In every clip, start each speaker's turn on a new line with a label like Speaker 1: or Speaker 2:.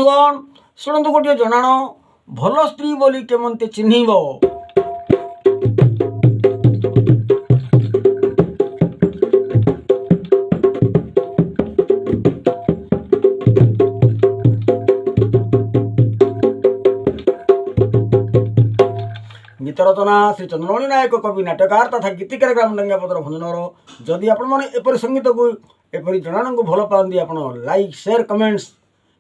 Speaker 1: बंधुगण शुणु गोटे जनाण भल स्त्री बोली केमते चिन्हब। गीत रचना श्री चंद्रमणि नायक कवि नाटकार तथा गीतिकार ग्राम डंगापतर भंजनर। जदि आपण संगीत को एपरी जनाण को भल पाती आप लाइक शेयर कमेंट्स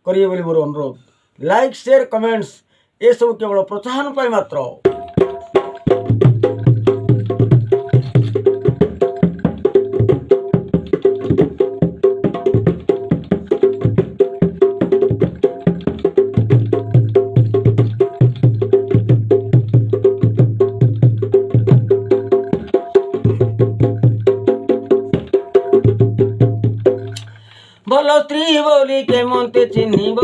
Speaker 1: करिए बोली मोर अनुरोध। लाइक शेयर कमेंट्स ये सब केवल प्रोत्साहन पाई मात्र। भल स्त्री बोली केमते चिन्हब।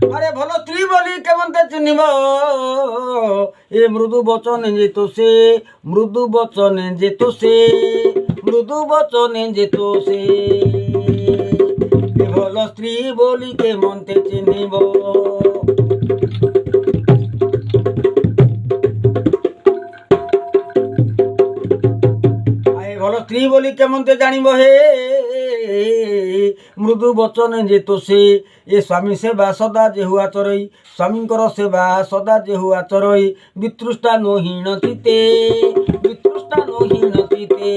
Speaker 1: अरे भल स्त्री बोली केमते चिन्हब। ए मृदु वचन जेतो से मृदु वचन जेतो से मृदु वचन जेतो से ए भल स्त्री बोली केमते चिन्हब। भल स्त्री बोली केमते जानिब हे मृदु वचन जेतो से ये स्वामी सेवा सदा जे हुआ चरई स्वामींकर सेवा सदा जे हुआ चरई वितृष्टा नहीन चिते वितृष्टा नहीन चिते।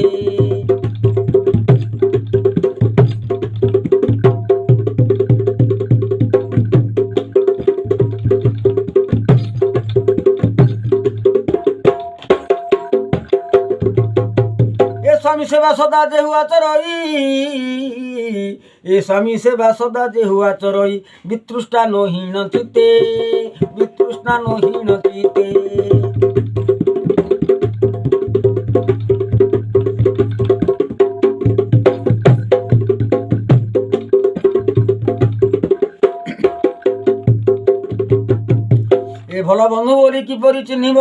Speaker 1: स्वामी सेवा सदा जे हुआ चरई ए स्वामी सेवा सदा जे हुआ चरई वितृष्टा नहीन चिते वितृष्टा नहीन चिते। ए भल बंधु बोली किपरि चिन्हब।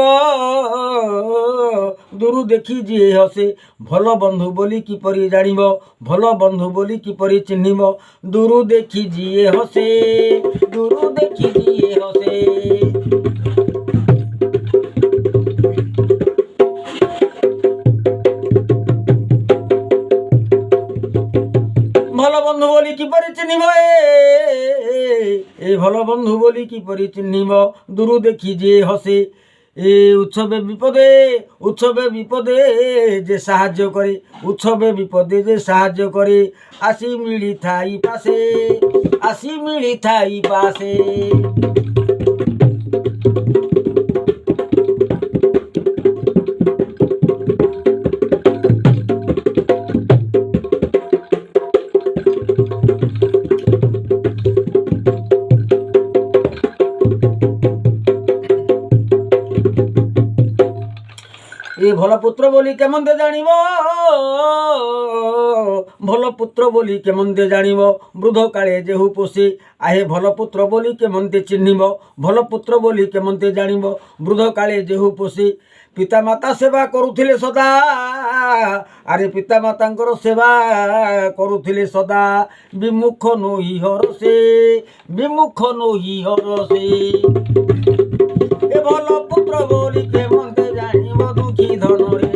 Speaker 1: दूर देखी जी हसे भल बंधु बोली किपरि जानिब। भल बंधु बोली किपरि चिन्हब। दूर देखी जी हसे दूर देखी जी हसे। भल बंधु बोली किपरि चिन्हब। ए भल बंधु बोली किपरि चिन्हब। दूर देखी जे हसे ए उत्सवे विपदे जे साहाय्य करे उत्सवे विपदे जे साहाय्य करे आसी मिली थाई पासे आसी मिली थाई पासे। ए भल पुत्र बोली केमते जानिब। भल पुत्र बोली केमते जानिब। वृद्ध काले जेहु पोषे आहे भल पुत्र बोली केमते चिन्हब। भल पुत्र बोली केमते जानिब। वृद्ध काले जेहु पोषे पिता माता सेवा करुथिले सदा। अरे पिता मातांकर सेवा करुथिले सदा विमुख नोही हरसे विमुख नोही हरसे। ए भल पुत्र बोली केमते जानिब दुखी धन रे।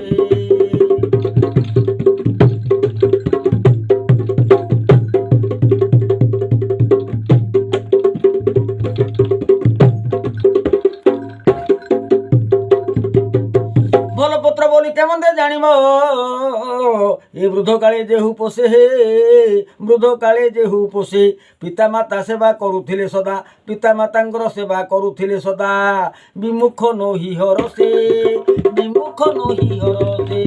Speaker 1: भल पुत्र बोली केमते जानिब। ए वृद्ध काले जेहु पोषे हे वृद्ध काले जेहु पोषे पिता माता सेवा करुथिले सदा पिता मातांकर सेवा करुथिले सदा विमुख नोही हरसे विमुख नोही हरसे।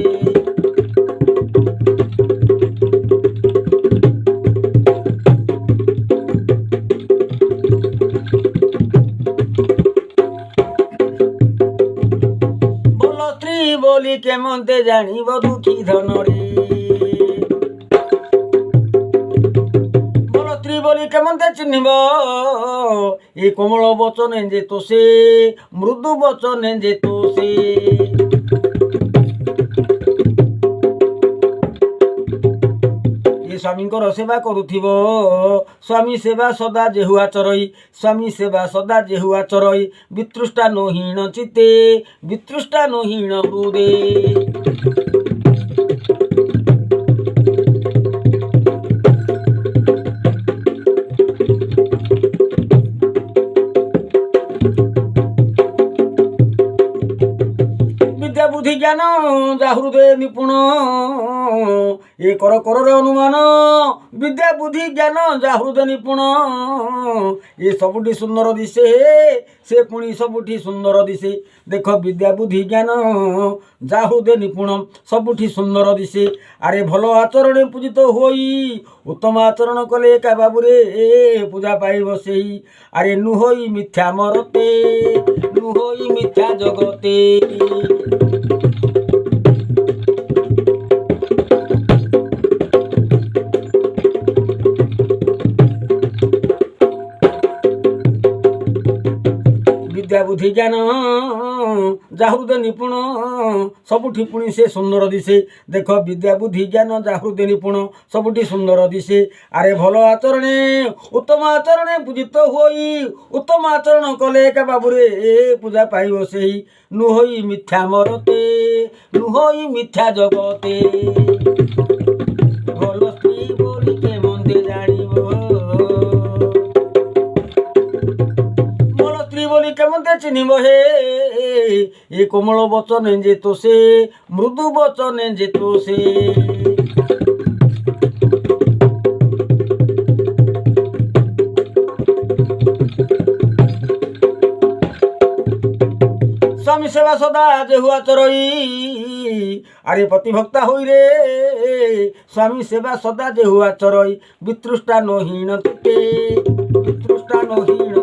Speaker 1: भल स्त्री बोली केमते जानिब दुखी धन रे। भल स्त्री बोली केमते चिन्हब। ए कोमल वचन जेतो से मृदु वचन जेतो से। आरे स्वामींकर सेवा करुथिबो स्वामी सेवा सदा जेहुआ चरई स्वामी सेवा सदा जेहुआ चरई वितृष्टा नहीण चिते वितृष्टा नहीण हृदे। विद्या बुद्धि ज्ञान जा हृदय निपुण ए कर कर अनुमान विद्या बुद्धि ज्ञान जा हृदय निपुण ए सबुठी सुंदर दिशे से पुणी सबुठी सुंदर दिशे देख विद्या बुद्धि ज्ञान जा हृदय निपुण सबुठी सुंदर दिशे आरे भल आचरण पूजित होई उत्तम आचरण कले एका बाबुरे पूजा पाइब सेई आरे नुहोई मिथ्या मरते नुहोई मिथ्या जगते। विद्या बुद्धि ज्ञान जा हृदय निपुण सबुठी पुणी से सुंदर दिशे देख विद्या बुद्धि ज्ञान जा हृदय निपुण सबुठी सुंदर दिशे आरे भल आचरणे उत्तम आचरणे पूजित होई उत्तम आचरण कले एका बाबुरे पूजा पाइब सेई नुहोई मिथ्या मरते नुहोई मिथ्या जगते। भल स्त्री बोली के मंदे जानिबो बोली केमते चिन्हिब हे ए कोमल वचन जे तो से मृदु वचन जे तो से। स्वामी सेवा सदा जेहुआ चरई आरे प्रतिभक्ता होई रे स्वामी सेवा सदा जेहुआ चरई वितृष्टा नहीण चिते वितृष्टा नहीण